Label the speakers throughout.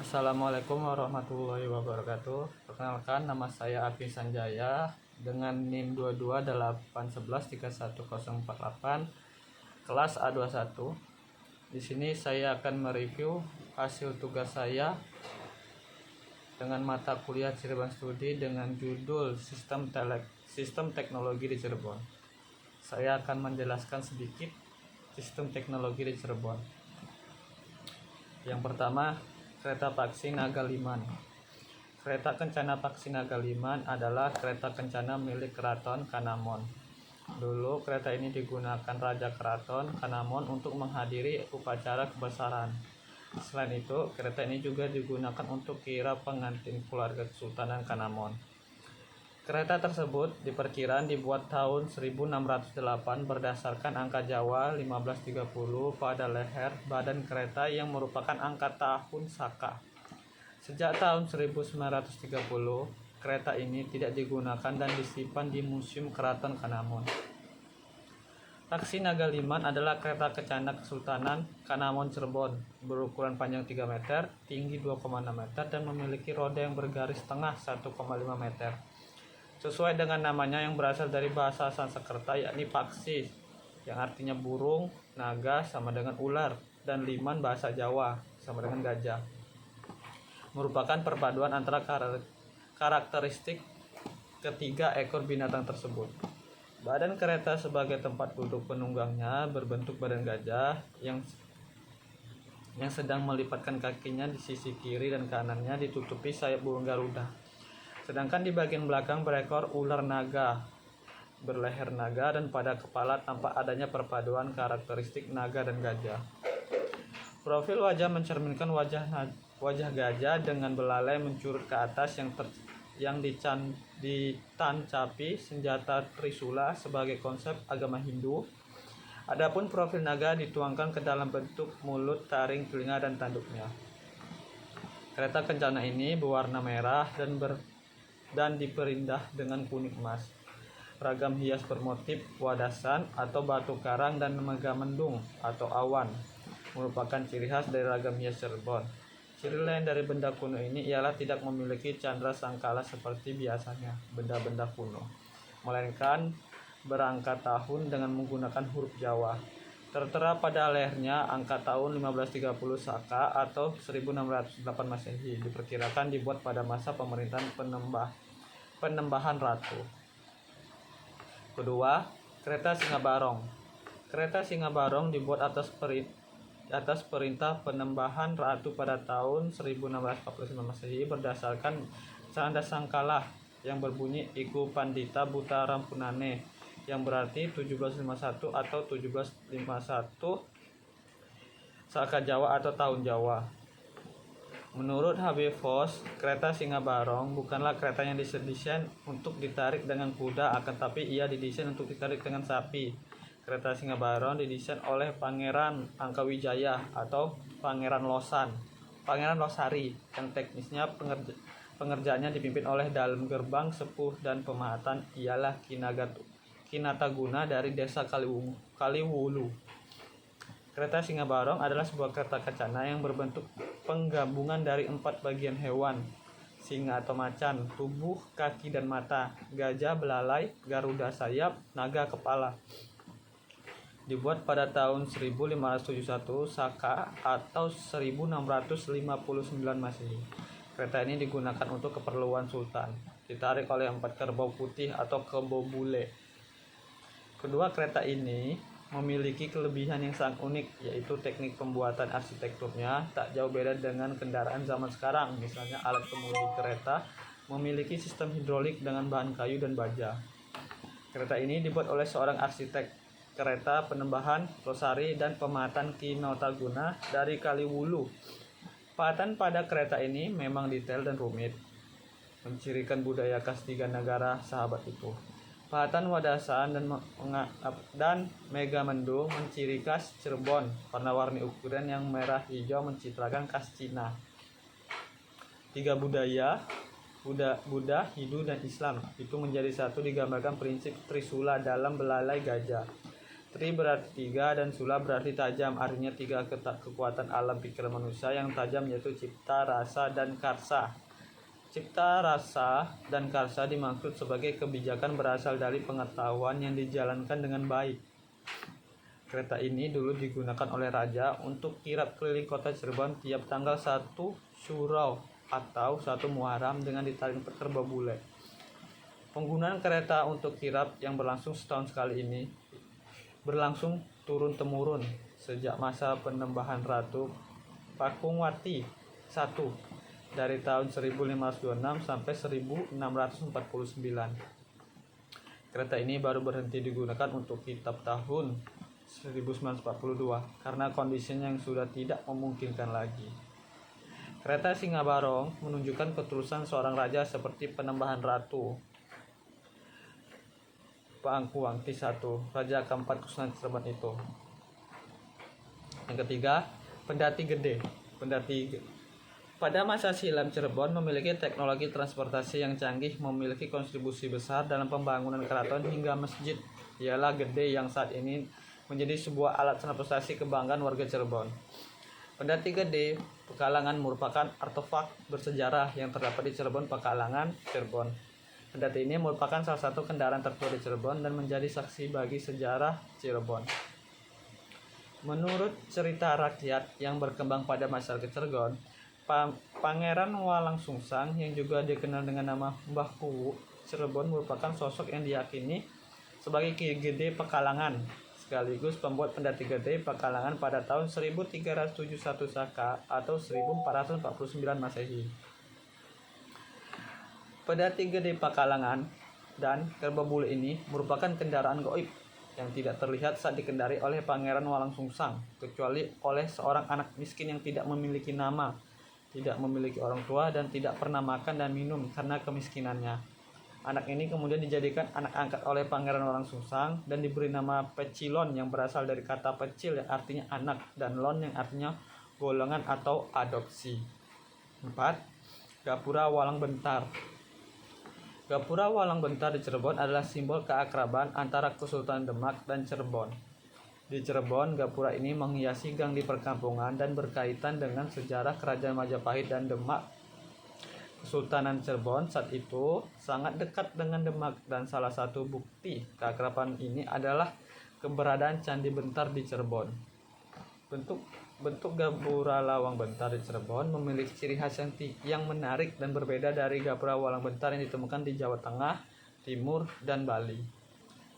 Speaker 1: Assalamualaikum warahmatullahi wabarakatuh. Perkenalkan, nama saya Afi Sanjaya dengan NIM 228113148 kelas A21. Di sini saya akan mereview hasil tugas saya dengan mata kuliah Cirebon Studi dengan judul Sistem Teknologi di Cirebon. Saya akan menjelaskan sedikit sistem teknologi di Cirebon. Yang pertama, kereta Paksi Naga Liman. Kereta Kencana Paksi Naga Liman adalah kereta kencana milik Keraton Kanamon. Dulu kereta ini digunakan Raja Keraton Kanamon untuk menghadiri upacara kebesaran. Selain itu, kereta ini juga digunakan untuk kira pengantin keluarga Kesultanan Kanamon. Kereta tersebut diperkirakan dibuat tahun 1608 berdasarkan angka Jawa 1530 pada leher badan kereta yang merupakan angka tahun Saka. Sejak tahun 1930, kereta ini tidak digunakan dan disimpan di Museum Keraton Kanamon. Paksi Naga Liman adalah kereta kencana Kesultanan Kanamon Cirebon, berukuran panjang 3 meter, tinggi 2,6 meter, dan memiliki roda yang bergaris tengah 1,5 meter. Sesuai dengan namanya yang berasal dari bahasa Sanskerta, yakni Paksi yang artinya burung, naga sama dengan ular, dan liman bahasa Jawa sama dengan gajah. Merupakan perpaduan antara karakteristik ketiga ekor binatang tersebut. Badan kereta sebagai tempat duduk penunggangnya berbentuk badan gajah yang sedang melipatkan kakinya di sisi kiri dan kanannya ditutupi sayap burung Garuda. Sedangkan di bagian belakang berekor ular naga, berleher naga, dan pada kepala tampak adanya perpaduan karakteristik naga dan gajah. Profil wajah mencerminkan wajah gajah dengan belalai mencurut ke atas yang ditancapi senjata Trisula sebagai konsep agama Hindu. Adapun profil naga dituangkan ke dalam bentuk mulut, taring, telinga, dan tanduknya. Kereta kencana ini berwarna merah dan diperindah dengan kuning emas. Ragam hias bermotif wadasan atau batu karang dan megamendung atau awan merupakan ciri khas dari ragam hias Cirebon. Ciri lain dari benda kuno ini ialah tidak memiliki candra sangkala seperti biasanya benda-benda kuno, melainkan berangka tahun dengan menggunakan huruf Jawa. Tertera pada lehernya angka tahun 1530 Saka atau 1608 Masehi, diperkirakan dibuat pada masa pemerintahan penembahan ratu. Kedua, kereta Singabarong. Kereta Singabarong dibuat atas perintah penembahan ratu pada tahun 1645 Masehi berdasarkan canda sangkala yang berbunyi Iku Pandita Buta Rampunane, yang berarti 1751 atau 1751 Saka Jawa atau tahun Jawa. Menurut H.B. Voss, kereta Singabarong bukanlah kereta yang didesain untuk ditarik dengan kuda, akan tapi ia didesain untuk ditarik dengan sapi. Kereta Singabarong didesain oleh Pangeran Angkawijaya atau Pangeran Losari, yang teknisnya pengerjaannya dipimpin oleh Dalem Gerbang Sepuh dan Pemahatan ialah Kinataguna dari desa Kaliwulu. Kereta Singabarong adalah sebuah kereta kencana yang berbentuk penggabungan dari 4 bagian hewan: singa atau macan, tubuh, kaki, dan mata, gajah belalai, garuda sayap, naga kepala. Dibuat pada tahun 1571 Saka atau 1659 Masehi. Kereta ini digunakan untuk keperluan sultan, ditarik oleh 4 kerbau putih atau kerbau bule. Kedua kereta ini memiliki kelebihan yang sangat unik, yaitu teknik pembuatan arsitekturnya tak jauh beda dengan kendaraan zaman sekarang. Misalnya alat kemudi kereta memiliki sistem hidrolik dengan bahan kayu dan baja. Kereta ini dibuat oleh seorang arsitek kereta Penembahan Losari dan Pemahatan Kinotaguna dari Kaliwulu. Pahatan pada kereta ini memang detail dan rumit, mencirikan budaya khas 3 negara sahabat itu. Pahatan wadasan dan megamendung menciri khas Cirebon. Warna-warni ukuran yang merah hijau mencitrakan khas Cina. 3 budaya, Buddha, Hindu, dan Islam itu menjadi satu digambarkan prinsip Trisula dalam belalai gajah. Tri berarti 3 dan Sula berarti tajam. Artinya 3 kekuatan alam pikiran manusia yang tajam, yaitu cipta, rasa, dan karsa. Cipta, rasa, dan karsa dimaksud sebagai kebijakan berasal dari pengetahuan yang dijalankan dengan baik. Kereta ini dulu digunakan oleh raja untuk kirap keliling kota Cirebon tiap tanggal 1 Syuro atau 1 Muharram dengan ditarik kerbau bule. Penggunaan kereta untuk kirap yang berlangsung setahun sekali ini berlangsung turun-temurun sejak masa penembahan Ratu Pakungwati I dari tahun 1526 sampai 1649. Kereta ini baru berhenti digunakan untuk kitab tahun 1942 karena kondisinya yang sudah tidak memungkinkan lagi. Kereta Singa Barong menunjukkan ketulusan seorang raja seperti penembahan Ratu Pakuangti I, raja keempat Kesultanan Cirebon itu. Yang ketiga, Pendati Gede. Pada masa silam, Cirebon memiliki teknologi transportasi yang canggih, memiliki kontribusi besar dalam pembangunan keraton hingga masjid. Ialah Gede yang saat ini menjadi sebuah alat transportasi kebanggaan warga Cirebon. Pendati Gede Pekalongan merupakan artefak bersejarah yang terdapat di Cirebon, Pekalongan, Cirebon. Pendati ini merupakan salah satu kendaraan tertua di Cirebon dan menjadi saksi bagi sejarah Cirebon. Menurut cerita rakyat yang berkembang pada masyarakat Cirebon, Pangeran Walang Sungsang yang juga dikenal dengan nama Mbah Kuwu Cirebon merupakan sosok yang diyakini sebagai Ki Gede Pekalongan, sekaligus pembuat Pendati Gede Pekalongan pada tahun 1371 Saka atau 1449 Masehi. Pendati Gede Pekalongan dan kerbau bule ini merupakan kendaraan gaib yang tidak terlihat saat dikendari oleh Pangeran Walang Sungsang, kecuali oleh seorang anak miskin yang tidak memiliki nama, tidak memiliki orang tua, dan tidak pernah makan dan minum karena kemiskinannya. Anak ini kemudian dijadikan anak angkat oleh Pangeran Walang Sungsang dan diberi nama Pecilon yang berasal dari kata pecil yang artinya anak dan lon yang artinya golongan atau adopsi. 4. Gapura Walang Bentar. Gapura Walang Bentar di Cirebon adalah simbol keakraban antara Kesultanan Demak dan Cirebon. Di Cirebon, gapura ini menghiasi gang di perkampungan dan berkaitan dengan sejarah Kerajaan Majapahit dan Demak. Kesultanan Cirebon saat itu sangat dekat dengan Demak dan salah satu bukti keakraban ini adalah keberadaan Candi Bentar di Cirebon. Bentuk gapura Lawang Bentar di Cirebon memiliki ciri khas yang menarik dan berbeda dari gapura Walang Bentar yang ditemukan di Jawa Tengah, Timur, dan Bali.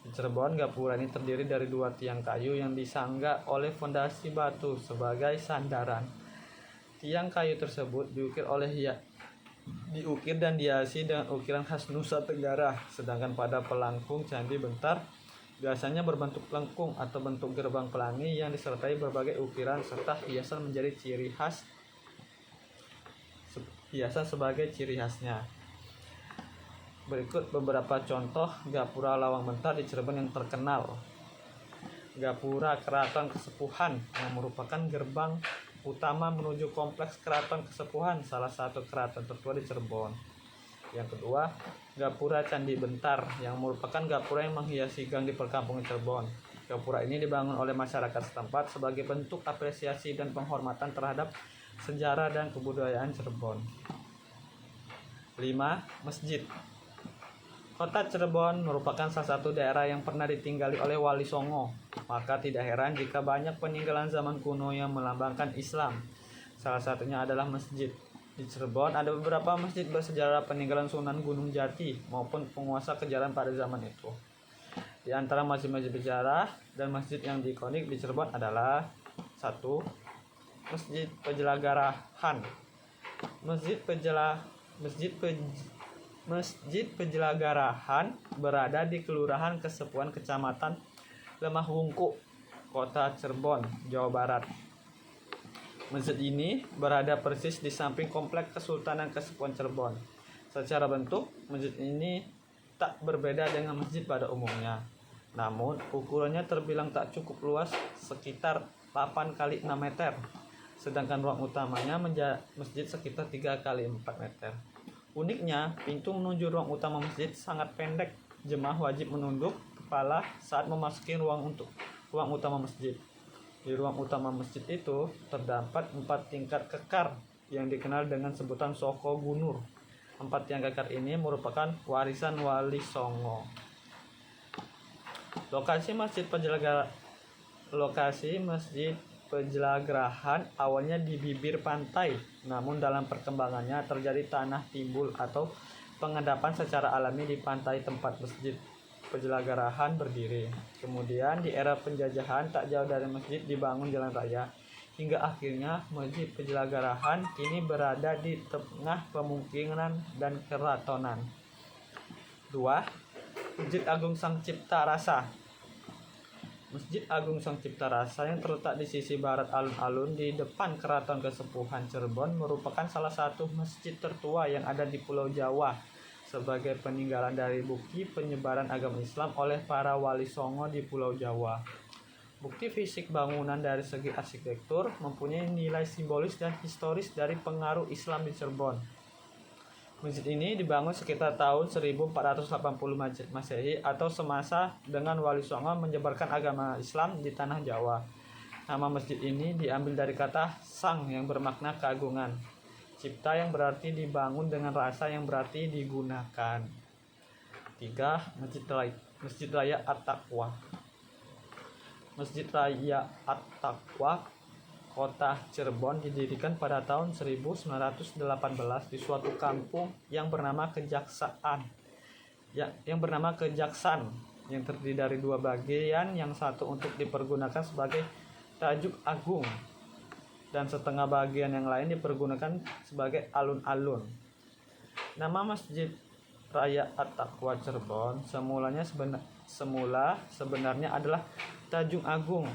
Speaker 1: Di Cirebon, gapura ini terdiri dari 2 tiang kayu yang disangga oleh fondasi batu sebagai sandaran. Tiang kayu tersebut diukir dan dihiasi dengan ukiran khas Nusa Tenggara, sedangkan pada pelengkung Candi Bentar biasanya berbentuk lengkung atau bentuk gerbang pelangi yang disertai berbagai ukiran serta hiasan menjadi sebagai ciri khasnya. Berikut beberapa contoh gapura Lawang Bentar di Cirebon yang terkenal. Gapura Keraton Kesepuhan yang merupakan gerbang utama menuju kompleks Keraton Kesepuhan, salah satu keraton tertua di Cirebon. Yang kedua, gapura Candi Bentar yang merupakan gapura yang menghiasi gang di perkampungan Cirebon. Gapura ini dibangun oleh masyarakat setempat sebagai bentuk apresiasi dan penghormatan terhadap sejarah dan kebudayaan Cirebon. 5. Masjid. Kota Cirebon merupakan salah satu daerah yang pernah ditinggali oleh Wali Songo, maka tidak heran jika banyak peninggalan zaman kuno yang melambangkan Islam. Salah satunya adalah masjid. Di Cirebon ada beberapa masjid bersejarah peninggalan Sunan Gunung Jati maupun penguasa Kejaran pada zaman itu. Di antara masjid-masjid bersejarah dan masjid yang ikonik di Cirebon adalah 1. Masjid Pejelagarahan. Masjid Pejelagarahan berada di Kelurahan Kesepuhan, Kecamatan Lemah Wungku, Kota Cirebon, Jawa Barat. Masjid ini berada persis di samping kompleks Kesultanan Kesepuhan Cirebon. Secara bentuk, masjid ini tak berbeda dengan masjid pada umumnya. Namun, ukurannya terbilang tak cukup luas, sekitar 8 x 6 meter. Sedangkan ruang utamanya masjid sekitar 3 x 4 meter. Uniknya, pintu menuju ruang utama masjid sangat pendek. Jemaah wajib menunduk kepala saat memasuki ruang ruang utama masjid. Di ruang utama masjid itu terdapat 4 tingkat kekar yang dikenal dengan sebutan Soko Gunur. 4 tiang kekar ini merupakan warisan Wali Songo. Lokasi Masjid Pejelagerahan awalnya di bibir pantai, namun dalam perkembangannya terjadi tanah timbul atau pengendapan secara alami di pantai tempat Masjid Pejelagerahan berdiri. Kemudian di era penjajahan tak jauh dari masjid dibangun jalan raya, hingga akhirnya Masjid Pejelagerahan kini berada di tengah pemukiman dan keratonan. 2. Masjid Agung Sang Cipta Rasa. Masjid Agung Sang Cipta Rasa yang terletak di sisi barat alun-alun di depan Keraton Kesepuhan Cirebon merupakan salah satu masjid tertua yang ada di Pulau Jawa sebagai peninggalan dari bukti penyebaran agama Islam oleh para wali songo di Pulau Jawa. Bukti fisik bangunan dari segi arsitektur mempunyai nilai simbolis dan historis dari pengaruh Islam di Cirebon. Masjid ini dibangun sekitar tahun 1480 Masehi atau semasa dengan Wali Songo menyebarkan agama Islam di tanah Jawa. Nama masjid ini diambil dari kata sang yang bermakna keagungan, cipta yang berarti dibangun dengan rasa yang berarti digunakan. 3. Masjid Raya At-Taqwa. Masjid Raya At-Taqwa Kota Cirebon didirikan pada tahun 1918 di suatu kampung yang bernama Kejaksaan. Yang bernama Kejaksan, yang terdiri dari 2 bagian, yang satu untuk dipergunakan sebagai tajuk agung dan setengah bagian yang lain dipergunakan sebagai alun-alun. Nama Masjid Raya At-Taqwa Cirebon semula sebenarnya adalah Tajung Agung.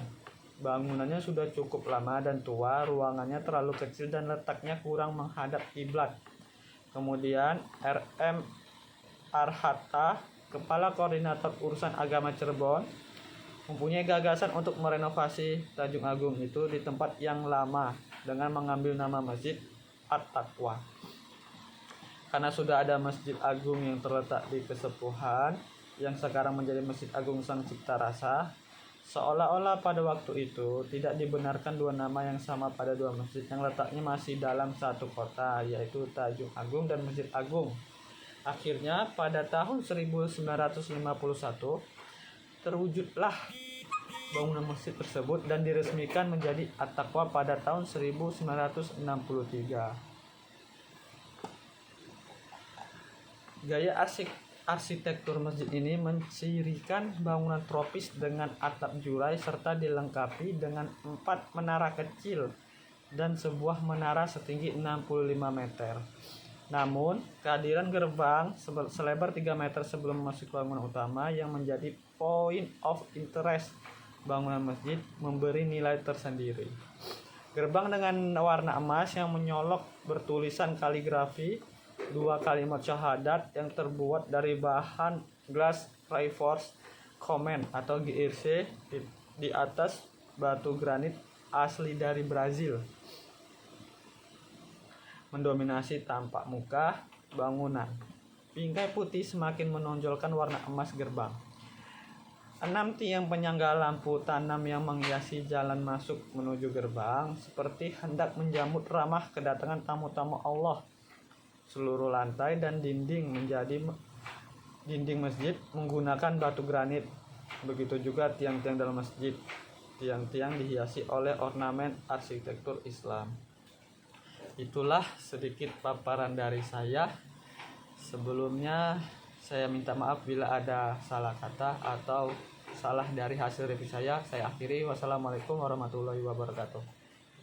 Speaker 1: Bangunannya sudah cukup lama dan tua, ruangannya terlalu kecil dan letaknya kurang menghadap kiblat. Kemudian R.M. Arhata, Kepala Koordinator Urusan Agama Cirebon, mempunyai gagasan untuk merenovasi Tajung Agung itu di tempat yang lama dengan mengambil nama Masjid At-Taqwa. Karena sudah ada Masjid Agung yang terletak di Kesepuhan yang sekarang menjadi Masjid Agung Sang Cipta Rasa, seolah-olah pada waktu itu tidak dibenarkan 2 nama yang sama pada 2 masjid yang letaknya masih dalam satu kota, yaitu Tajung Agung dan Masjid Agung. Akhirnya pada tahun 1951 terwujudlah bangunan masjid tersebut dan diresmikan menjadi At-Taqwa pada tahun 1963. Gaya arsitektur masjid ini mencirikan bangunan tropis dengan atap jurai serta dilengkapi dengan 4 menara kecil dan sebuah menara setinggi 65 meter. Namun, kehadiran gerbang selebar 3 meter sebelum masuk bangunan utama yang menjadi point of interest bangunan masjid memberi nilai tersendiri. Gerbang dengan warna emas yang menyolok bertulisan kaligrafi 2 kalimat syahadat yang terbuat dari bahan glass reinforced cement atau GRC di atas batu granit asli dari Brazil mendominasi tampak muka bangunan. Bingkai putih semakin menonjolkan warna emas gerbang. 6 tiang penyangga lampu tanam yang menghiasi jalan masuk menuju gerbang seperti hendak menjamu ramah kedatangan tamu-tamu Allah. Seluruh lantai dan dinding masjid menggunakan batu granit. Begitu juga tiang-tiang dalam masjid. Tiang-tiang dihiasi oleh ornamen arsitektur Islam. Itulah sedikit paparan dari saya. Sebelumnya saya minta maaf bila ada salah kata atau salah dari hasil review saya. Saya akhiri. Wassalamualaikum warahmatullahi wabarakatuh.